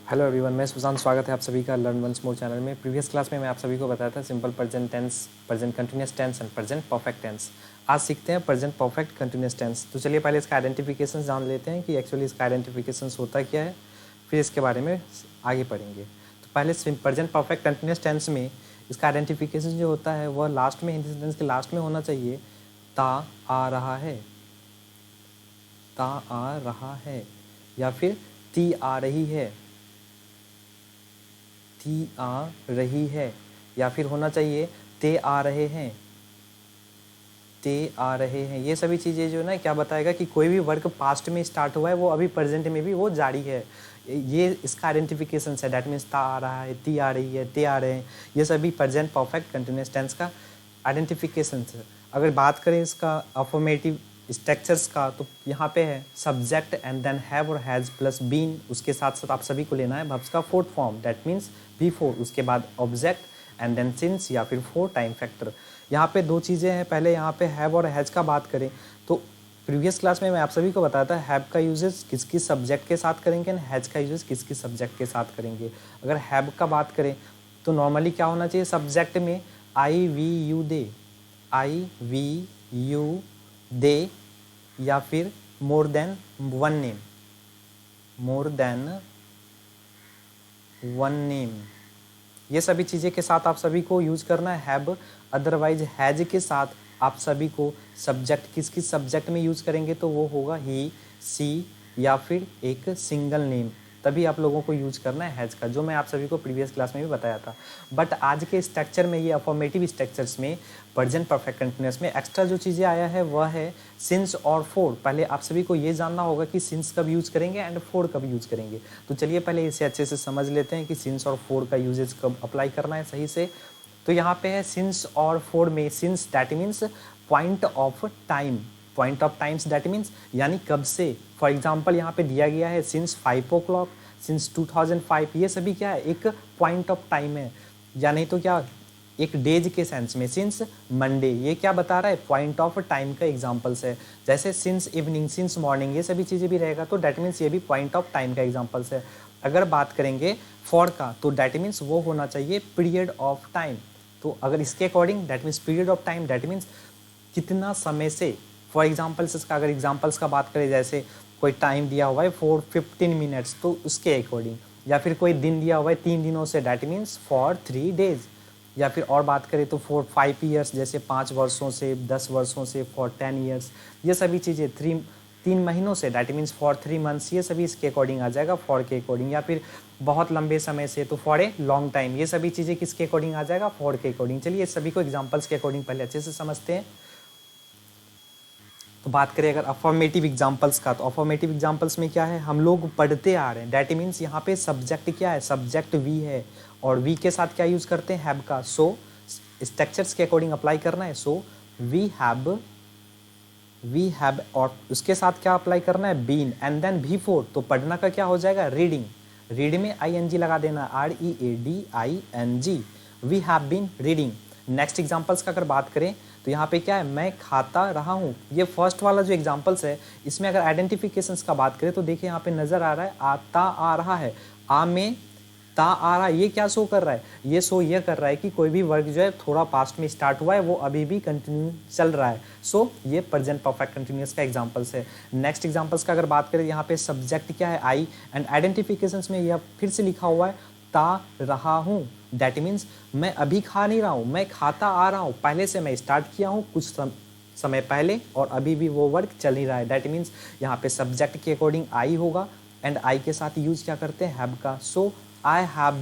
Hello everyone, मैं सुशांत। स्वागत है आप सभी का लर्न वंस मोर चैनल में। प्रीवियस क्लास में मैं आप सभी को बताया था simple present tense, present continuous tense and present perfect tense. आज सीखते हैं प्रेजेंट परफेक्ट कंटिन्यूअस टेंस। तो चलिए पहले इसका आइडेंटिफिकेशन जान लेते हैं कि एक्चुअली इसका आइडेंटिफिकेशन होता क्या है, फिर इसके बारे में आगे पढ़ेंगे। तो पहले प्रेजेंट परफेक्ट कंटिन्यूअस टेंस में इसका आइडेंटिफिकेशन जो होता है वह लास्ट में, हिंदी सेंटेंस के लास्ट में होना चाहिए। ता आ रहा है, ता आ रहा है, या फिर ती आ रही है, ती आ रही है, या फिर होना चाहिए ते आ रहे हैं, ते आ रहे हैं। ये सभी चीज़ें जो है ना क्या बताएगा कि कोई भी वर्क पास्ट में स्टार्ट हुआ है वो अभी प्रेजेंट में भी वो जारी है। ये इसका आइडेंटिफिकेशन है। दैट मीन्स ता आ रहा है, ती आ रही है, ते आ रहे हैं, ये सभी प्रेजेंट परफेक्ट कंटिन्यूअस टेंस का आइडेंटिफिकेशन है। अगर बात करें इसका अफर्मेटिव स्ट्रक्चर्स का, तो यहाँ पे है सब्जेक्ट एंड देन हैव और हैज़ प्लस बीन। उसके साथ साथ आप सभी को लेना है वर्ब्स का fourth form, that means before. उसके बाद ऑब्जेक्ट एंड देन सिंस या फिर फोर टाइम फैक्टर। यहाँ पे दो चीज़ें हैं। पहले यहाँ पे हैव और हैज़ का बात करें तो प्रीवियस क्लास में मैं आप सभी को बताया था हैव का यूजेस किस किस सब्जेक्ट के साथ करेंगे एंड हैज़ का यूजेस किस किस सब्जेक्ट के साथ करेंगे। अगर हैव का बात करें तो नॉर्मली क्या होना चाहिए, सब्जेक्ट में I we you they, I we you they, या फिर more than one name, more than one name. ये सभी चीज़ें के साथ आप सभी को यूज करना है हैव। अदरवाइज हैज के साथ आप सभी को सब्जेक्ट किस किस सब्जेक्ट में यूज करेंगे तो वो होगा ही, सी, या फिर एक सिंगल नेम। तभी आप लोगों को यूज करना है हैज का, जो मैं आप सभी को प्रीवियस क्लास में भी बताया था। बट आज के स्ट्रक्चर में, ये अफर्मेटिव स्ट्रक्चर्स में, प्रेजेंट परफेक्ट कंटिन्यूअस में एक्स्ट्रा जो चीज़ें आया है वह है सिंस और फोर। पहले आप सभी को ये जानना होगा कि सिंस कब यूज करेंगे एंड फोर कब यूज करेंगे। तो चलिए पहले इसे अच्छे से समझ लेते हैं कि सिंस और फोर का यूजेज कब अप्लाई करना है सही से। तो यहाँ पे है सिंस और फोर में, since that means point of time, point of times that means यानी कब से। फॉर एग्जाम्पल यहाँ पे दिया गया है सिंस 5 o'clock, सिंस 2005। ये सभी क्या है, एक पॉइंट ऑफ टाइम है, या नहीं तो क्या एक डेज के सेंस में सिंस मंडे, ये क्या बता रहा है, पॉइंट ऑफ टाइम का एग्जांपल्स है। जैसे सिंस इवनिंग, सिंस मॉर्निंग, ये सभी चीज़ें भी रहेगा तो डैट मीन्स ये भी पॉइंट ऑफ टाइम का एग्जांपल्स है। अगर बात करेंगे फॉर का तो डैट मीन्स वो होना चाहिए पीरियड ऑफ टाइम। तो अगर इसके according that means period of time that means कितना समय से। फॉर एग्जाम्पल्स इसका अगर एग्जाम्पल्स का बात करें, जैसे कोई टाइम दिया हुआ है फॉर 15 मिनट्स तो उसके अकॉर्डिंग, या फिर कोई दिन दिया हुआ है 3 दिनों say that means for 3 days। या फिर और बात करें तो फॉर 5 years, जैसे 5 वर्षों से, 10 वर्षों से, फॉर 10 years। ये सभी चीज़ें 3 महीनों say that means for 3 months, ये सभी इसके अकॉर्डिंग आ जाएगा, फॉर के अकॉर्डिंग। या फिर बहुत लंबे समय से तो फॉर ए लॉन्ग टाइम, ये सभी चीज़ें किसके अकॉर्डिंग आ जाएगा, फॉर के अकॉर्डिंग। चलिए इस सभी को एग्जाम्पल्स के अकॉर्डिंग पहले अच्छे से समझते हैं। तो बात करें अगर अफर्मेटिव एग्जाम्पल्स का, तो अफर्मेटिव एग्जाम्पल्स में क्या है, हम लोग पढ़ते आ रहे हैं, डैट मीन्स यहाँ पे सब्जेक्ट क्या है, सब्जेक्ट वी है, और वी के साथ क्या यूज करते हैं, हैव का। सो स्ट्रक्चर्स के अकॉर्डिंग अप्लाई करना है। सो वी हैव, और उसके साथ क्या अप्लाई करना है, बीन, एंड देन बिफोर, तो पढ़ना का क्या हो जाएगा, रीडिंग। रीड में ING लगा देना, READING, we have been reading. Next examples का अगर बात करें तो यहाँ पे क्या है, मैं खाता रहा हूँ। ये फर्स्ट वाला जो एग्जाम्पल्स है इसमें अगर आइडेंटिफिकेशंस का बात करें तो देखिए यहाँ पे नजर आ रहा है आता आ रहा है, आ में ता आ रहा है। ये क्या शो कर रहा है, ये शो ये कर रहा है कि कोई भी वर्क जो है थोड़ा पास्ट में स्टार्ट हुआ है वो अभी भी कंटिन्यू चल रहा है। सो ये प्रेजेंट परफेक्ट कंटिन्यूअस का एग्जांपल्स है। नेक्स्ट एग्जांपल्स का अगर बात करें, यहाँ पे सब्जेक्ट क्या है, आई, एंड आइडेंटिफिकेशंस में यह फिर से लिखा हुआ है ता रहा हूँ। दैट मीन्स मैं अभी खा नहीं रहा हूँ, मैं खाता आ रहा हूँ, पहले से मैं स्टार्ट किया हूँ कुछ समय पहले और अभी भी वो वर्क चल ही रहा है। दैट मीन्स यहाँ पे सब्जेक्ट के अकॉर्डिंग आई होगा, एंड आई के साथ यूज क्या करते हैं, हैव का। So I have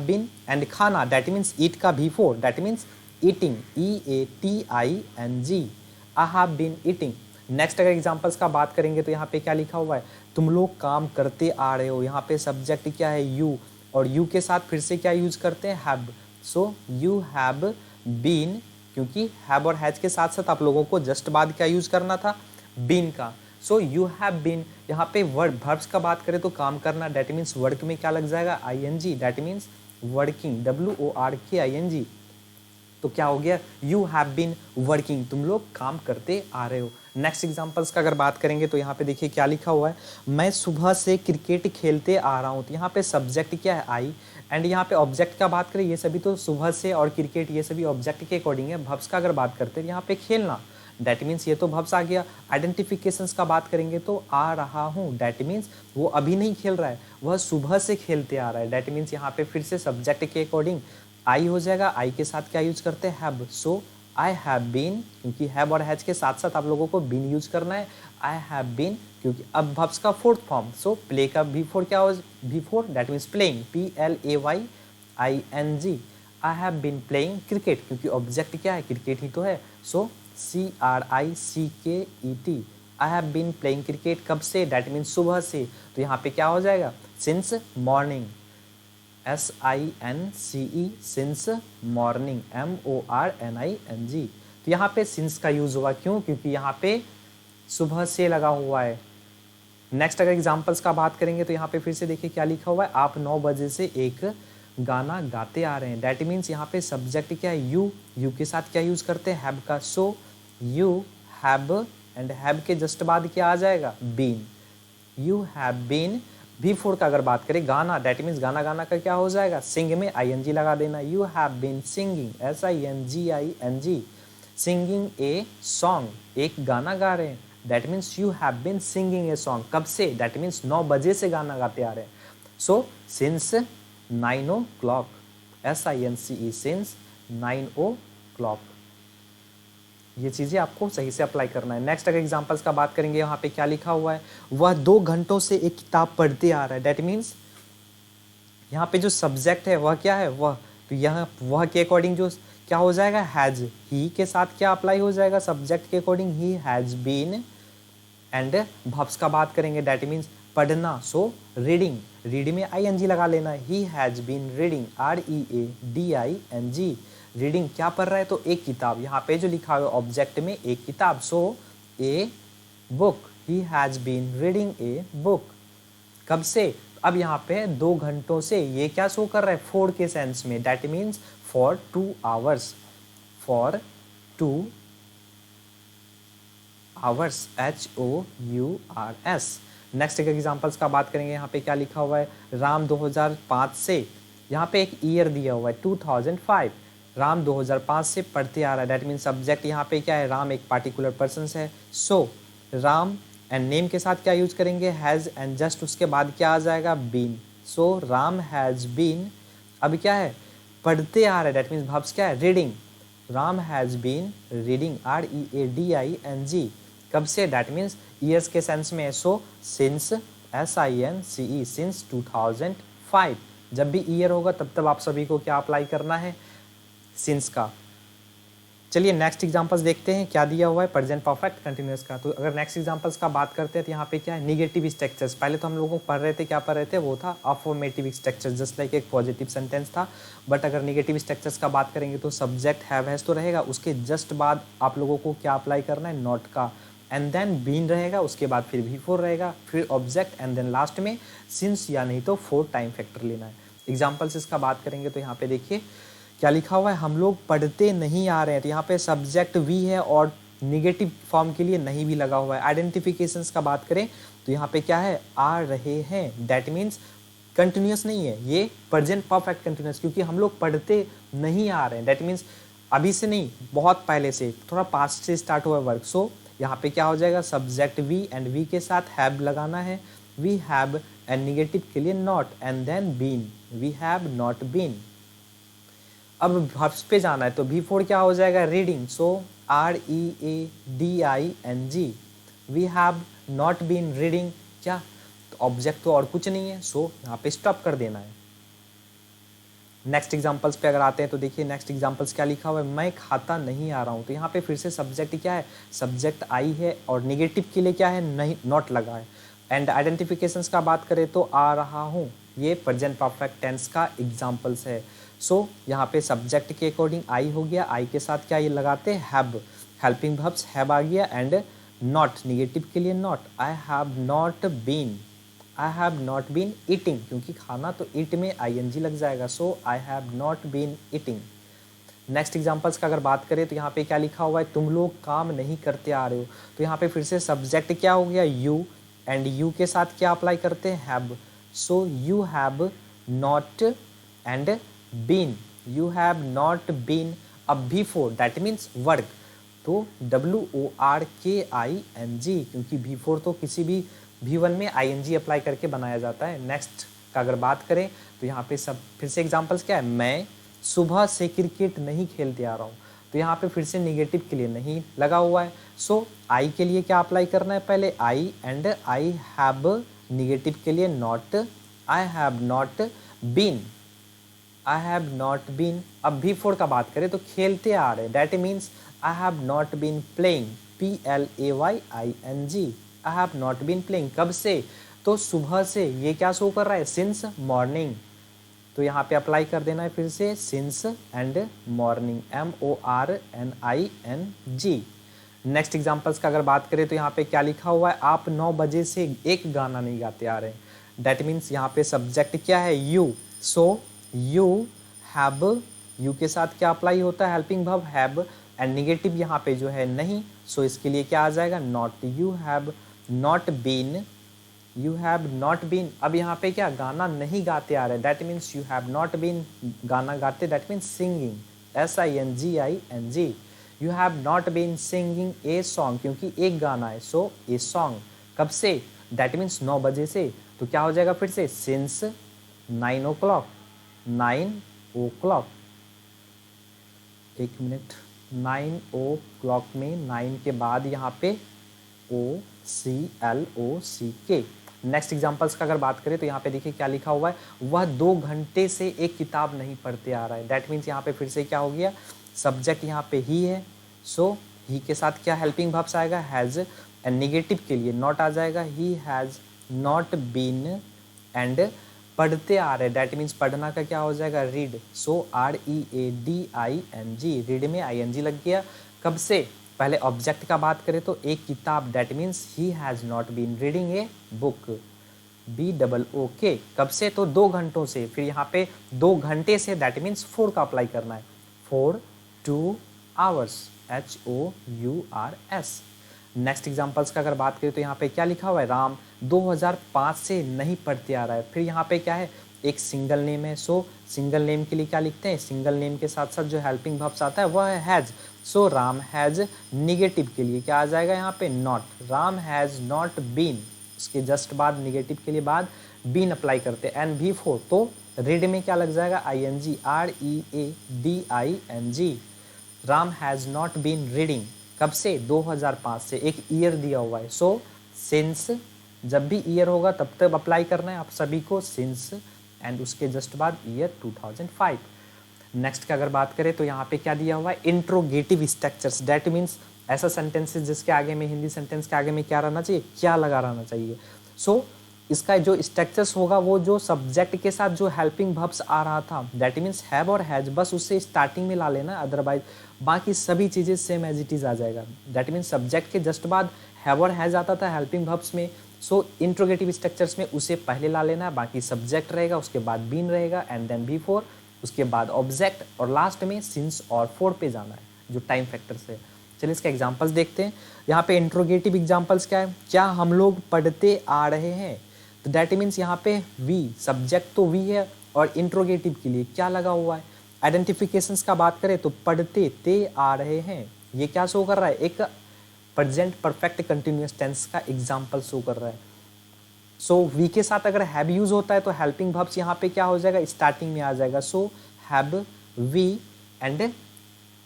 been, and खाना दैट मीन्स ईट का before, that means eating, EATING, I have been eating. Next अगर एग्जांपल्स का बात करेंगे तो यहाँ पे क्या लिखा हुआ है, तुम लोग काम करते आ रहे हो। यहाँ पे सब्जेक्ट क्या है, यू, और यू के साथ फिर से क्या यूज करते हैं, have. So you have been, क्योंकि हैव और हैज के साथ साथ आप लोगों को जस्ट बाद क्या यूज करना था, बीन का। सो यू हैव बीन, यहाँ पे वर्ब वर्ब्स का बात करें तो काम करना, दैट मीन्स वर्क में क्या लग जाएगा, ING, that means working, WORKING। तो क्या हो गया, यू हैव बीन वर्किंग, तुम लोग काम करते आ रहे हो। नेक्स्ट एग्जांपल्स का अगर बात करेंगे तो यहाँ पे देखिए क्या लिखा हुआ है, मैं सुबह से क्रिकेट खेलते आ रहा हूँ। तो यहाँ पे सब्जेक्ट क्या है, आई, एंड यहाँ पे ऑब्जेक्ट का बात करें, ये सभी तो सुबह से और क्रिकेट ये सभी ऑब्जेक्ट के अकॉर्डिंग है। भब्स का अगर बात करते हैं यहाँ पे खेलना, डैट मीन्स ये तो भब्स आ गया। आइडेंटिफिकेशंस का बात करेंगे तो आ रहा हूँ, डैट मीन्स वो अभी नहीं खेल रहा है, वह सुबह से खेलते आ रहा है। डैट मीन्स यहाँ पे फिर से सब्जेक्ट के अकॉर्डिंग आई हो जाएगा। आई के साथ क्या यूज करते हैं, have. So I have been, क्योंकि हैव और हैज के साथ साथ आप लोगों को बीन यूज करना है। आई हैव बीन, क्योंकि अब भब्स का फोर्थ फॉर्म, सो प्ले का बिफोर क्या हो, before that means playing, PLAYING। I have been playing cricket, क्योंकि ऑब्जेक्ट क्या है, क्रिकेट ही तो है। So CRICKET, I have been playing cricket, कब से, दैट मीन्स सुबह से। तो यहाँ पे क्या हो जाएगा, since morning, SINCE, since morning, MORNING। तो यहाँ पे सिंस का यूज हुआ, क्यों, क्योंकि यहाँ पे सुबह से लगा हुआ है। नेक्स्ट अगर एग्जांपल्स का बात करेंगे तो यहाँ पे फिर से देखिए क्या लिखा हुआ है, आप 9 बजे से एक गाना गाते आ रहे हैं। दैट मीन्स यहाँ पे सब्जेक्ट क्या है, यू, यू के साथ क्या यूज करते हैं, हैव का। So you have, and have के जस्ट बाद क्या आ जाएगा, been. You have been, before का अगर बात करें गाना, दैट मीन्स गाना, गाना का क्या हो जाएगा, सिंग में ING लगा देना। You have been singing, SINGING, singing a song, एक गाना गा रहे हैं। That means you have been singing a song, कब से, दैट मीन्स 9 बजे से गाना गाते आ रहे हैं। So since 9 o'clock, SINCE, since 9 o'clock। ये चीज़ें आपको सही से अप्लाई करना है। नेक्स्ट अगर एग्जांपल्स का बात करेंगे, यहाँ पे क्या लिखा हुआ है, वह 2 घंटों से एक किताब पढ़ते आ रहा है। दैट मीन्स यहाँ पे जो सब्जेक्ट है वह क्या है, वह, तो यहाँ वह के अकॉर्डिंग जो क्या हो जाएगा, हैज। ही के साथ क्या अप्लाई हो जाएगा, सब्जेक्ट के अकॉर्डिंग ही हैज बीन, एंड भब्स का बात करेंगे, दैट मीन्स पढ़ना। सो रीडिंग, रीड में ING लगा लेना, he has been reading, READING, reading क्या पढ़ रहा है, तो एक किताब। यहाँ पे जो लिखा हुआ है ऑब्जेक्ट में एक किताब, so a book, he has been reading a book, कब से, अब यहाँ पे 2 घंटों से, ये क्या शो कर रहा है, फॉर के सेंस में, that means for 2 hours, for 2 hours, HOURS। Next एक एग्जांपल्स का बात करेंगे, यहाँ पे क्या लिखा हुआ है, राम 2005 से, यहाँ पे एक ईयर दिया हुआ है 2005, राम 2005 से पढ़ते आ रहा है। दैट मीन्स सब्जेक्ट यहाँ पे क्या है, राम एक पार्टिकुलर पर्सन है। सो राम एंड नेम के साथ क्या यूज करेंगे, हैज, एंड जस्ट उसके बाद क्या आ जाएगा, been. So Ram has been, अब क्या है, पढ़ते आ रहा है, दैट मीन्स भब्स क्या है, reading, Ram has been reading, READING, कब से, दैट मीन्स ईयर्स के सेंस में। सो सिंस, SINCE, सिंस 2005, जब भी ईयर होगा तब आप सभी को क्या अप्लाई करना है, सिंस का। चलिए नेक्स्ट एग्जांपल्स देखते हैं क्या दिया हुआ है, प्रेजेंट परफेक्ट कंटिन्यूअस का। तो अगर नेक्स्ट एग्जांपल्स का बात करते हैं तो यहाँ पे क्या है, निगेटिव स्ट्रक्चर्स। पहले तो हम लोगों को पढ़ रहे थे, क्या पढ़ रहे थे, वो था अफर्मेटिव स्ट्रक्चर, जस्ट लाइक एक पॉजिटिव सेंटेंस था। बट अगर निगेटिव स्ट्रक्चर्स का बात करेंगे तो सब्जेक्ट हैव हैज तो रहेगा, उसके जस्ट बाद आप लोगों को क्या अप्लाई करना है, नॉट का, एंड देन बीन रहेगा, उसके बाद फिर बिफोर रहेगा, फिर ऑब्जेक्ट, एंड देन लास्ट में सिंस या नहीं तो फोर टाइम फैक्टर लेना है। एग्जाम्पल्स इसका बात करेंगे तो यहाँ पे देखिए क्या लिखा हुआ है, हम लोग पढ़ते नहीं आ रहे हैं। तो यहाँ पे सब्जेक्ट वी है और निगेटिव फॉर्म के लिए नहीं भी लगा हुआ है। आइडेंटिफिकेशंस का बात करें तो यहाँ पे क्या है, आ रहे हैं, दैट मीन्स कंटिन्यूस नहीं है, ये प्रेजेंट परफेक्ट कंटिन्यूस, क्योंकि हम लोग पढ़ते नहीं आ रहे हैं, दैट मीन्स अभी से नहीं, बहुत पहले से, थोड़ा पास्ट से स्टार्ट हुआ वर्क। सो यहाँ पे क्या हो जाएगा, सब्जेक्ट वी एंड वी के साथ हैव लगाना है, वी हैव, एंड निगेटिव के लिए not, and then been, we have not been. अब वर्ब्स पे जाना है तो बिफोर क्या हो जाएगा, reading, so READING, we have not been reading, क्या, तो ऑब्जेक्ट तो और कुछ नहीं है, सो यहाँ पे स्टॉप कर देना है। नेक्स्ट एग्जांपल्स पे अगर आते हैं तो देखिए नेक्स्ट एग्जांपल्स क्या लिखा हुआ है, मैं खाता नहीं आ रहा हूँ। तो यहाँ पे फिर से सब्जेक्ट क्या है, सब्जेक्ट आई है और निगेटिव के लिए क्या है, नहीं, नॉट लगा है। एंड आइडेंटिफिकेशंस का बात करें तो आ रहा हूँ, ये प्रेजेंट परफेक्ट टेंस का एग्जाम्पल्स है। सो यहाँ पे सब्जेक्ट के अकॉर्डिंग आई हो गया, आई के साथ क्या ये लगाते हैं, हैव, हेल्पिंग वर्ब्स हैव आ गया, एंड नॉट, निगेटिव के लिए not, I have not been, I have not been eating, क्योंकि खाना तो ईट में ING लग जाएगा, so I have not been eating. Next examples का अगर बात करें तो यहाँ पे क्या लिखा हुआ है, तुम लोग काम नहीं करते आ रहे हो। तो यहाँ पे फिर से सब्जेक्ट क्या हो गया, यू, एंड यू के साथ क्या अप्लाई करते हैं, have. So you have not and been, you have not been अब बिफोर, दैट मीन्स वर्क। तो WORKING, क्योंकि बिफोर तो किसी भी V1 में ING अप्लाई करके बनाया जाता है। नेक्स्ट का अगर बात करें तो यहाँ पे सब फिर से एग्जांपल्स क्या है, मैं सुबह से क्रिकेट नहीं खेलते आ रहा हूँ। तो यहाँ पे फिर से निगेटिव के लिए नहीं लगा हुआ है। सो आई के लिए क्या अप्लाई करना है, पहले I, and I have, negative के लिए not, I have not been, I have not been. अब बिफोर का बात करें तो खेलते आ रहे, that means I have not been playing, PLAYING, I have not been playing. कब से, तो सुबह से, ये क्या शो कर रहा है, सिंस मॉर्निंग। तो यहाँ पे अप्लाई कर देना है फिर से since and morning, MORNING। Next examples का अगर बात करें तो यहाँ पे क्या लिखा हुआ है, आप 9 बजे से एक गाना नहीं गाते आ रहे हैं। दैट मीन्स यहाँ पे सब्जेक्ट क्या है, you. So you have, you के साथ क्या अप्लाई होता है, helping verb have, and negative यहाँ पे जो है नहीं। सो इसके लिए क्या आ जाएगा, not. You have not been, you have not been. अब यहाँ पे क्या गाना नहीं गाते आ रहे, that means you have not been गाना गाते, that means singing, SINGING। You have not been singing a song, क्योंकि एक गाना है, सो ए सॉन्ग। कब से, दैट मीन्स 9 बजे से। तो क्या हो जाएगा फिर से, सिंस 9 o'clock, 9 o'clock, एक मिनट, 9 o'clock में 9 के बाद यहाँ पे OCLOCK। नेक्स्ट एग्जांपल्स का अगर बात करें तो यहाँ पे देखिए क्या लिखा हुआ है, वह 2 घंटे से एक किताब नहीं पढ़ते आ रहा है। दैट मीन्स यहाँ पे फिर से क्या हो गया, सब्जेक्ट यहाँ पे ही है। सो ही के साथ क्या हेल्पिंग वर्ब्स आएगा, हैज़, एंड निगेटिव के लिए नॉट आ जाएगा, he has not been, and पढ़ते आ रहे, दैट मीन्स पढ़ना का क्या हो जाएगा, रीड। सो READING, रीड में ING लग गया। कब से, पहले ऑब्जेक्ट का बात करें तो एक किताब, that means he has not been reading a book, BOOK। कब से, तो 2 घंटों से। फिर यहाँ पे 2 घंटे से, दैट मीन्स 4 का अप्लाई करना है, 4 2 hours, HOURS। नेक्स्ट एग्जांपल्स का अगर बात करें तो यहाँ पे क्या लिखा हुआ है, राम 2005 से नहीं पढ़ते आ रहा है। फिर यहाँ पे क्या है, एक सिंगल नेम है। सो सिंगल नेम के लिए क्या लिखते हैं, सिंगल नेम के साथ साथ जो हेल्पिंग वर्ब्स आता है वह है has. So Ram has, negative के लिए क्या आ जाएगा यहाँ पे, not. Ram has not been, उसके जस्ट बाद निगेटिव के लिए बाद बीन अप्लाई करते हैं, एंड बिफोर तो रीड में क्या लग जाएगा, ING, READING। Ram has not been reading, कब से, 2005 से, एक ईयर दिया हुआ है। सो सिंस, जब भी ईयर होगा तब तक अप्लाई करना है आप सभी को, सिंस, एंड उसके जस्ट बाद ईयर 2005। नेक्स्ट का अगर बात करें तो यहाँ पे क्या दिया हुआ है, इंट्रोगेटिव स्ट्रक्चर्स, दैट मीन्स ऐसा सेंटेंसेस जिसके आगे में, हिंदी सेंटेंस के आगे में क्या रहना चाहिए, क्या लगा रहना चाहिए। सो इसका जो स्ट्रक्चर्स होगा वो जो सब्जेक्ट के साथ जो हेल्पिंग वर्ब्स आ रहा था, दैट मीन्स हैव और हैज, बस उससे स्टार्टिंग में ला लेना, अदरवाइज बाकी सभी चीज़ें सेम एज इट इज़ आ जाएगा। दैट मीन्स सब्जेक्ट के जस्ट बाद हैव और हैज आता था हेल्पिंग वर्ब्स में। सो इंट्रोगेटिव स्ट्रक्चर्स में उसे पहले ला लेना है, बाकी सब्जेक्ट रहेगा, उसके बाद बीन रहेगा, एंड देन बिफोर, उसके बाद ऑब्जेक्ट, और लास्ट में सिंस और फॉर पे जाना है जो टाइम फैक्टर से। चलिए इसका एग्जांपल्स देखते हैं। यहाँ पे इंट्रोगेटिव एग्जांपल्स क्या है, क्या हम लोग पढ़ते आ रहे हैं। तो दैट मीन्स यहाँ पे वी, सब्जेक्ट तो वी है, और इंट्रोगेटिव के लिए क्या लगा हुआ है। आइडेंटिफिकेशंस का बात करें तो पढ़ते ते आ रहे हैं, ये क्या शो कर रहा है, एक प्रेजेंट परफेक्ट कंटिन्यूअस टेंस का एग्जांपल शो कर रहा है। सो वी के साथ अगर हैव यूज होता है तो हेल्पिंग वर्ब्स यहाँ पे क्या हो जाएगा, स्टार्टिंग में आ जाएगा। So have, we, and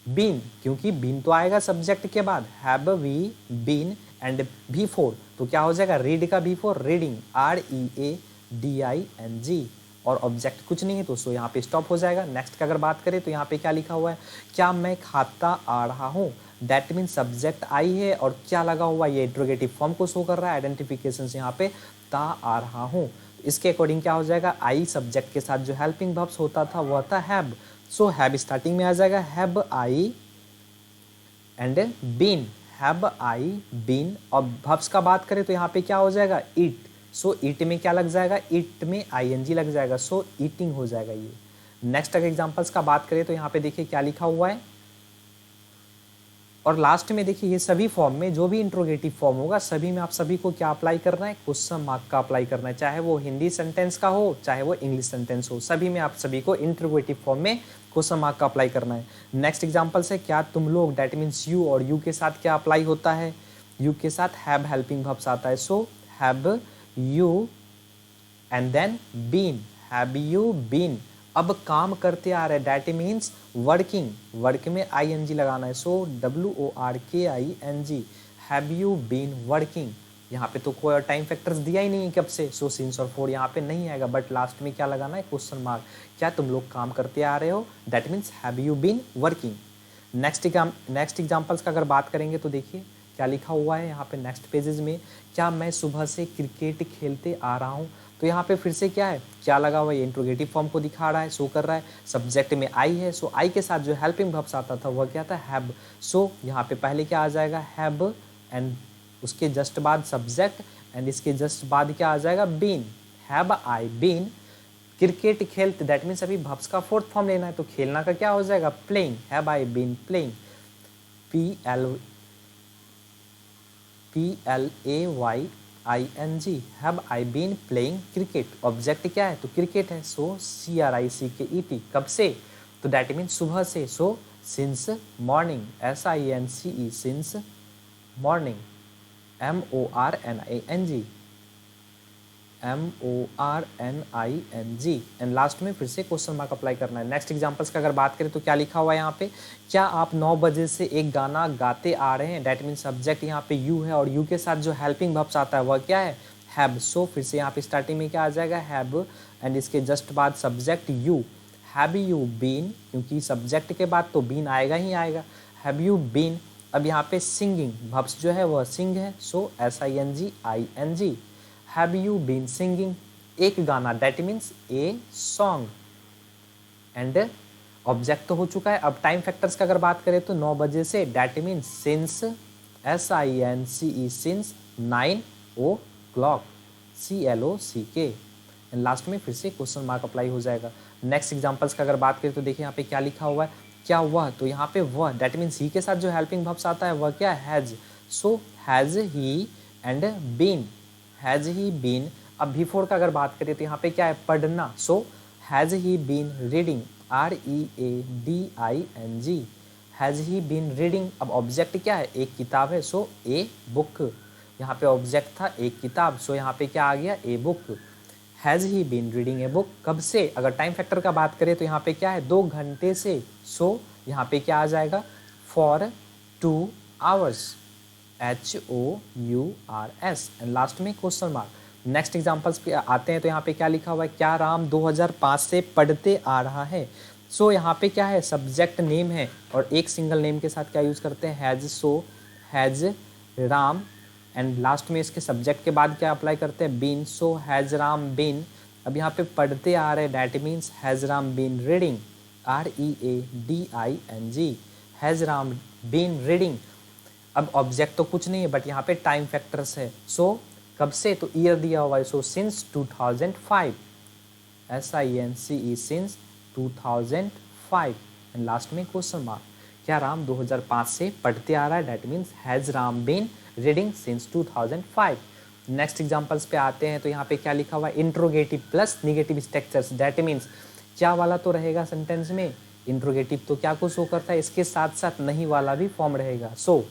been, क्योंकि बीन तो आएगा सब्जेक्ट के बाद, have we been, and before तो क्या हो जाएगा, रीड का बिफोर, रीडिंग, READING, और ऑब्जेक्ट कुछ नहीं है तो सो यहाँ पे स्टॉप हो जाएगा। नेक्स्ट का अगर बात करें तो यहाँ पे क्या लिखा हुआ है, क्या मैं खाता आ रहा हूँ, दैट मीन सब्जेक्ट आई है, और क्या लगा हुआ है, ये इंट्रोगेटिव फॉर्म को शो कर रहा है। आइडेंटिफिकेशन यहाँ पे ता आ रहा हूँ, इसके अकॉर्डिंग क्या हो जाएगा, आई सब्जेक्ट के साथ जो हेल्पिंग वर्ब्स होता था वह था हैव। सो हैव स्टार्टिंग में आ जाएगा, have I and been, have I been. और वर्ब्स का बात करें तो यहाँ पे क्या हो जाएगा, ईट। सो ईट में क्या लग जाएगा, ईट में ING लग जाएगा, सो ईटिंग हो जाएगा ये। नेक्स्ट अगर एग्जांपल्स का बात करें तो यहाँ पे देखिए क्या लिखा हुआ है, और लास्ट में देखिए ये सभी फॉर्म में जो भी इंट्रोगेटिव फॉर्म होगा सभी में आप सभी को क्या अप्लाई करना है, क्वेश्चन मार्क का अप्लाई करना है, चाहे वो हिंदी सेंटेंस का हो चाहे वो इंग्लिश सेंटेंस हो, सभी में आप सभी को इंट्रोगेटिव फॉर्म में क्वेश्चन मार्क का अप्लाई करना है। नेक्स्ट एग्जाम्पल से क्या तुम लोग, दैट मीन्स यू, और यू के साथ क्या अप्लाई होता है, यू के साथ हैव हेल्पिंग वर्ब्स आता है, so have you and then been, have you been, अब काम करते आ रहे, दैट मीन्स वर्किंग, वर्क में ing लगाना है, so WORKING, have you been working. यहाँ पे तो कोई टाइम फैक्टर्स दिया ही नहीं है कब से, सो सिंस और फॉर यहाँ पे नहीं आएगा, बट लास्ट में क्या लगाना है, क्वेश्चन मार्क, क्या तुम लोग काम करते आ रहे हो, that means have you been working. Next examples का अगर बात करेंगे तो देखिए क्या लिखा हुआ है यहाँ पे नेक्स्ट पेजेस में, क्या मैं सुबह से क्रिकेट खेलते आ रहा हूँ, तो यहाँ पे फिर से क्या है, क्या लगा हुआ है, ये इंट्रोगेटिव फॉर्म को दिखा रहा है, शो कर रहा है, सब्जेक्ट में आई है, सो आई के साथ जो हेल्पिंग वर्ब्स आता था वह क्या था, हैव, सो यहाँ पे पहले क्या आ जाएगा, हैव, एंड उसके जस्ट बाद सब्जेक्ट, एंड इसके जस्ट बाद क्या आ जाएगा, been, have I been cricket खेलते, दैट मीन्स अभी वर्ब्स का फोर्थ फॉर्म लेना है, तो खेलना का क्या हो जाएगा, playing, have I been playing, PLAYING, have I been playing cricket, object क्या है, तो क्रिकेट है, सो CRICKET, कब से, तो दैट मीन सुबह से, so since morning, SINCE since morning, MORNING and last में फिर से क्वेश्चन मार्क अप्लाई करना है। नेक्स्ट एग्जांपल्स का अगर बात करें तो क्या लिखा हुआ है यहाँ पे, क्या आप 9 बजे से एक गाना गाते आ रहे हैं, दैट मीन सब्जेक्ट यहाँ पे यू है, और यू के साथ जो हेल्पिंग वर्ब्स आता है वह क्या है, हैव, सो फिर से यहाँ पे स्टार्टिंग में क्या आ जाएगा, हैव, एंड इसके जस्ट बाद subject you, have you been, क्योंकि सब्जेक्ट के बाद तो बीन आएगा ही आएगा, हैव यू बीन, अब यहाँ पे सिंगिंग वर्ब्स जो है वह सिंग है, so SINGING, have you been singing, एक गाना, that means a song, and object तो हो चुका है। अब टाइम फैक्टर्स का अगर बात करें तो 9 बजे से, that means since, SINCE since 9 o'clock, CLOCK, and last में फिर से क्वेश्चन मार्क अप्लाई हो जाएगा। नेक्स्ट एग्जांपल्स का अगर बात करें तो देखिए यहाँ पे क्या लिखा हुआ है, क्या वह, तो यहाँ पे वह, दैट मीन्स ही के साथ जो हेल्पिंग वर्ब्स आता है वह क्या है, has, so has he and been, has he been, अब बिफोर का अगर बात करें तो यहाँ पे क्या है, पढ़ना, so has he been reading, READING, has he been reading, अब ऑब्जेक्ट क्या है, एक किताब है, सो ए बुक, यहाँ पे ऑब्जेक्ट था एक किताब, सो यहाँ पे क्या आ गया, a book, has he been reading a book, कब से, अगर टाइम फैक्टर का बात करें तो यहाँ पे क्या है, 2 घंटे से, सो यहाँ पे क्या आ जाएगा, for 2 hours, HOURS, and last में क्वेश्चन मार्क। नेक्स्ट एग्जांपल्स पे आते हैं तो यहाँ पे क्या लिखा हुआ है, क्या राम 2005 से पढ़ते आ रहा है, सो यहाँ पे क्या है, सब्जेक्ट नेम है, और एक सिंगल नेम के साथ क्या यूज करते हैं, has, so has Ram, and last में इसके सब्जेक्ट के बाद क्या अप्लाई करते हैं, been, so has Ram been, अब यहाँ पे पढ़ते आ रहे, that means has Ram been reading, READING, has Ram been reading, अब ऑब्जेक्ट तो कुछ नहीं है बट यहाँ पे टाइम फैक्टर्स है, सो कब से, तो ईयर दिया हुआ है, so since 2005, SINCE since 2005, and last में क्वेश्चन मार्क, क्या राम 2005 से पढ़ते आ रहा है, that means has Ram been reading since 2005। Next examples पे आते हैं तो यहाँ पे क्या लिखा हुआ है, interrogative plus negative structures, that means क्या वाला तो रहेगा सेंटेंस में, इंट्रोगेटिव तो क्या को शो करता है, इसके साथ साथ नहीं वाला भी फॉर्म रहेगा, सो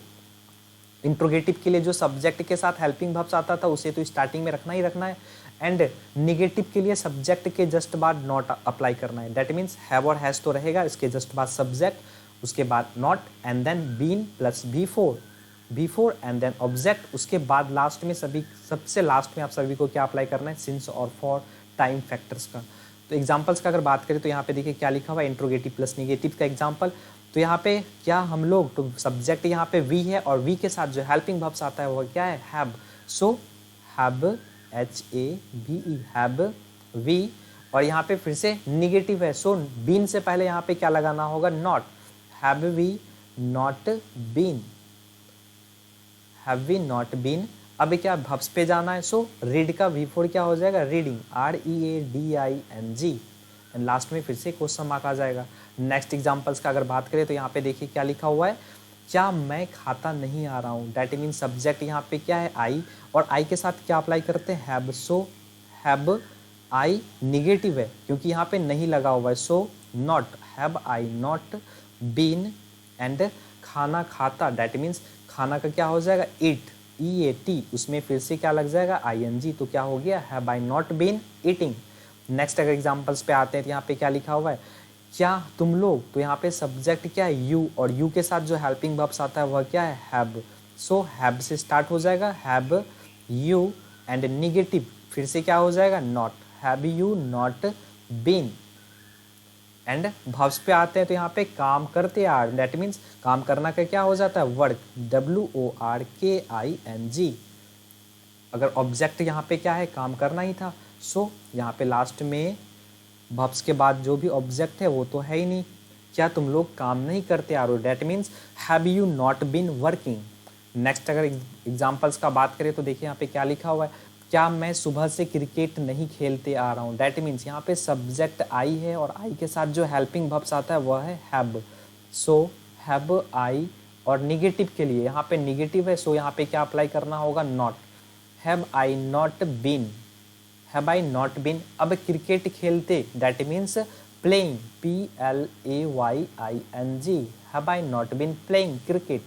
इंट्रोगेटिव के लिए जो सब्जेक्ट के साथ हेल्पिंग वर्ब्स आता था उसे तो स्टार्टिंग में रखना ही रखना है, एंड निगेटिव के लिए सब्जेक्ट के जस्ट बाद नॉट अप्लाई करना है, दैट मीन्स हैव और हैज तो रहेगा, इसके जस्ट बाद सब्जेक्ट, उसके बाद not, and then been plus before and then object, उसके बाद लास्ट में सबसे लास्ट में आप सभी को क्या अप्लाई करना है, सिंस और फॉर टाइम फैक्टर्स का। तो एग्जाम्पल्स का अगर बात करें तो यहाँ पे देखिए क्या लिखा हुआ है, इंट्रोगेटिव प्लस निगेटिव का एग्जाम्पल, तो यहाँ पे क्या हम लोग, तो सब्जेक्ट यहाँ पे वी है, और वी के साथ जो हेल्पिंग वर्ब्स आता है वो क्या है, have, so have, HAVE, have we, और यहाँ पे फिर से निगेटिव है, सो बीन से पहले यहाँ पे क्या लगाना होगा, not, have we not been, have we not been, अब क्या वर्ब्स पे जाना है, सो रीड का V4 क्या हो जाएगा, रीडिंग, READING, एंड लास्ट में फिर से क्वेश्चन मार्क आ जाएगा। नेक्स्ट एग्जांपल्स का अगर बात करें तो यहाँ पे देखिए क्या लिखा हुआ है, क्या मैं खाता नहीं आ रहा हूँ। दैट मीन सब्जेक्ट यहाँ पे क्या है, आई, और आई के साथ क्या अप्लाई करते हैं, have. So have I negative है क्योंकि यहाँ पे नहीं लगा हुआ है, so not, have I not been, and खाना खाता, दैट मीन्स खाना का क्या हो जाएगा, ईट, EAT, उसमें फिर से क्या लग जाएगा, ING, तो क्या हो गया, have I not been eating. Next अगर एग्जांपल्स पे आते हैं तो यहाँ पे क्या लिखा हुआ है, क्या तुम लोग, तो यहाँ पे सब्जेक्ट क्या है, यू, और यू के साथ जो हेल्पिंग वर्ब्स आता है वह क्या है, हैव। सो हैव से स्टार्ट हो जाएगा, हैव यू, एंड निगेटिव फिर से क्या हो जाएगा, not, have you not been. And verbs पे आते हैं तो यहाँ पे काम करते आर, दैट मीन्स काम करना का क्या हो जाता है, वर्क, WORKING। अगर ऑब्जेक्ट यहाँ पे क्या है, काम करना ही था, सो यहाँ पे लास्ट में वर्ब्स के बाद जो भी ऑब्जेक्ट है वो तो है ही नहीं, क्या तुम लोग काम नहीं करते आ रहे हो, that means have you not been working. Next अगर एग्जांपल्स का बात करें तो देखिए यहाँ पे क्या लिखा हुआ है, क्या मैं सुबह से क्रिकेट नहीं खेलते आ रहा हूँ। दैट मीन्स यहाँ पे सब्जेक्ट आई है और आई के साथ जो हेल्पिंग वर्ब्स आता है वह है हैव। सो हैव आई, और निगेटिव के लिए यहाँ पे निगेटिव है, सो यहाँ पे क्या अप्लाई करना होगा, not, have I not been, have I not been. अब क्रिकेट खेलते, that means playing, PLAYING, have I not been playing cricket,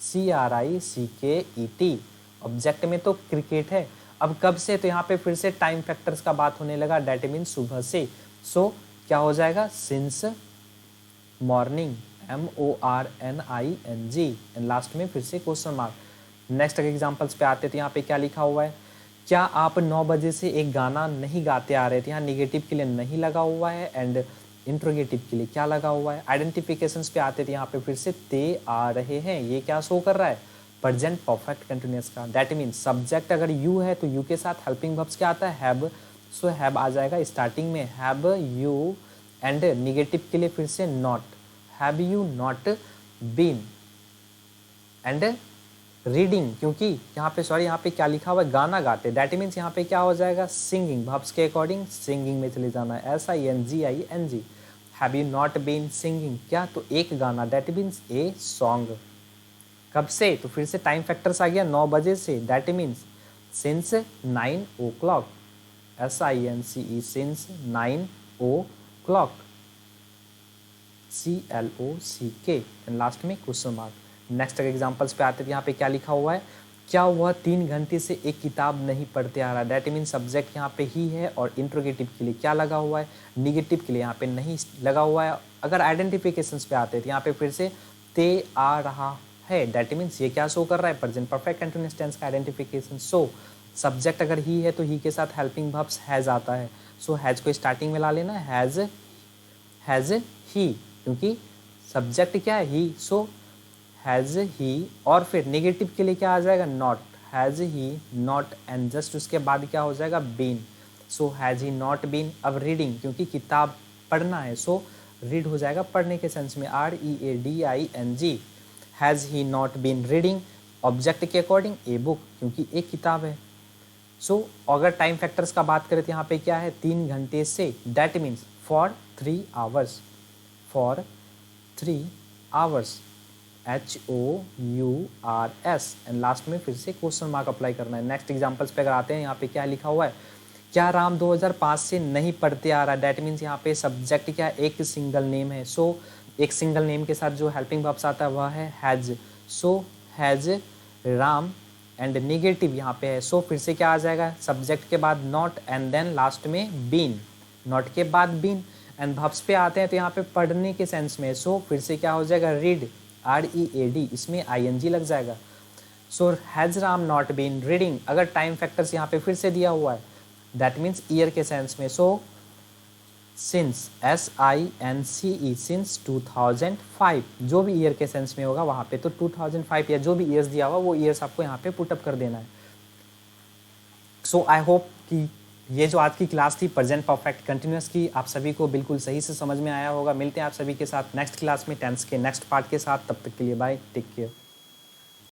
CRICKET। Object में तो क्रिकेट है, अब कब से, तो यहाँ पे फिर से टाइम फैक्टर्स का बात होने लगा, दैट मीन्स सुबह से। सो क्या हो जाएगा, since morning, MORNING, and last में फिर से क्वेश्चन मार्क। नेक्स्ट एग्जांपल्स पे आते तो यहाँ पे क्या लिखा हुआ है, क्या आप 9 बजे से एक गाना नहीं गाते आ रहे थे। यहाँ निगेटिव के लिए नहीं लगा हुआ है, एंड इंट्रोगेटिव के लिए क्या लगा हुआ है। आइडेंटिफिकेशंस पे आते थे यहाँ पे फिर से ते आ रहे हैं, ये क्या शो कर रहा है, प्रेजेंट परफेक्ट कंटिन्यूअस का। दैट मीन सब्जेक्ट अगर यू है तो यू के साथ हेल्पिंग वर्ब्स क्या आता है, हैव। सो हैव आ जाएगा स्टार्टिंग में, हैव यू, एंड निगेटिव के लिए फिर से not, have you not been, and reading, क्योंकि यहाँ पे सॉरी यहाँ पे क्या लिखा हुआ है, गाना गाते, दैट मीन्स यहाँ पे क्या हो जाएगा, सिंगिंग, वर्ब्स के अकॉर्डिंग सिंगिंग में चले जाना है, SINGING। Have you not been singing, क्या, तो एक गाना, दैट मीन्स ए सॉन्ग। कब से, तो फिर से टाइम फैक्टर्स आ गया, 9 बजे से, that means since 9 o'clock, SINCE, since 9 o'clock, CLOCK, and last में क्वेश्चन मार्क। नेक्स्ट एग्जांपल्स पे आते हैं, यहाँ पे क्या लिखा हुआ है, क्या वह 3 घंटे से एक किताब नहीं पढ़ते आ रहा। दैट मीन सब्जेक्ट यहाँ पे ही है, और इंट्रोगेटिव के लिए क्या लगा हुआ है, निगेटिव के लिए यहाँ पे नहीं लगा हुआ है। अगर आइडेंटिफिकेशंस पे आते हैं तो यहाँ पे फिर से ते आ रहा है, दैट मीन्स ये क्या शो कर रहा है, प्रेजेंट परफेक्ट कंटीन्यूअस टेंस का आइडेंटिफिकेशन। सो सब्जेक्ट अगर ही है तो ही के साथ हेल्पिंग वर्ब्स हैज आता है, सो हैज को स्टार्टिंग में ला लेना, हैज ही, क्योंकि सब्जेक्ट क्या है, ही। सो हैज ही, और फिर नेगेटिव के लिए क्या आ जाएगा, not, has he not, and just उसके बाद क्या हो जाएगा, been. So has he not been. अब रीडिंग, क्योंकि किताब पढ़ना है, सो रीड हो जाएगा पढ़ने के सेंस में, READING। Has he not been reading, object के अकॉर्डिंग ए बुक, क्योंकि एक किताब है। सो अगर टाइम फैक्टर्स का बात करें तो यहाँ पे क्या है, 3 घंटे से, that means for 3 hours, for 3 hours, HOURS, and last में फिर से क्वेश्चन मार्क अप्लाई करना है। नेक्स्ट एग्जांपल्स पे अगर आते हैं, यहाँ पे क्या लिखा हुआ है, क्या राम 2005 से नहीं पढ़ते आ रहा। दैट मीन्स यहाँ पे सब्जेक्ट क्या, एक सिंगल नेम है। सो एक सिंगल नेम के साथ जो हेल्पिंग वर्ब्स आता है वह है has. So has Ram, and negative यहाँ पे है, सो फिर से क्या आ जाएगा, सब्जेक्ट के बाद नॉट, एंड देन लास्ट में बीन, नॉट के बाद बीन। एंड वर्ब्स पे आते हैं तो यहाँ पे पढ़ने के सेंस में, सो फिर से क्या हो जाएगा, रीड, READ, इसमें ING लग जाएगा। So has Ram not been reading. अगर टाइम फैक्टर्स यहाँ पे फिर से दिया हुआ है, दैट मीन्स ईयर के सेंस में, सो सिंस, SINCE, सिंस 2005, जो भी ईयर के सेंस में होगा वहाँ पे तो 2005 या जो भी ईयर्स दिया हुआ वो ईयर्स आपको यहाँ पे पुटअप कर देना है। सो आई होप कि ये जो आज की क्लास थी प्रेजेंट परफेक्ट कंटिन्यूअस की, आप सभी को बिल्कुल सही से समझ में आया होगा। मिलते हैं आप सभी के साथ नेक्स्ट क्लास में टेंस के नेक्स्ट पार्ट के साथ, तब तक के लिए बाय, टेक केयर।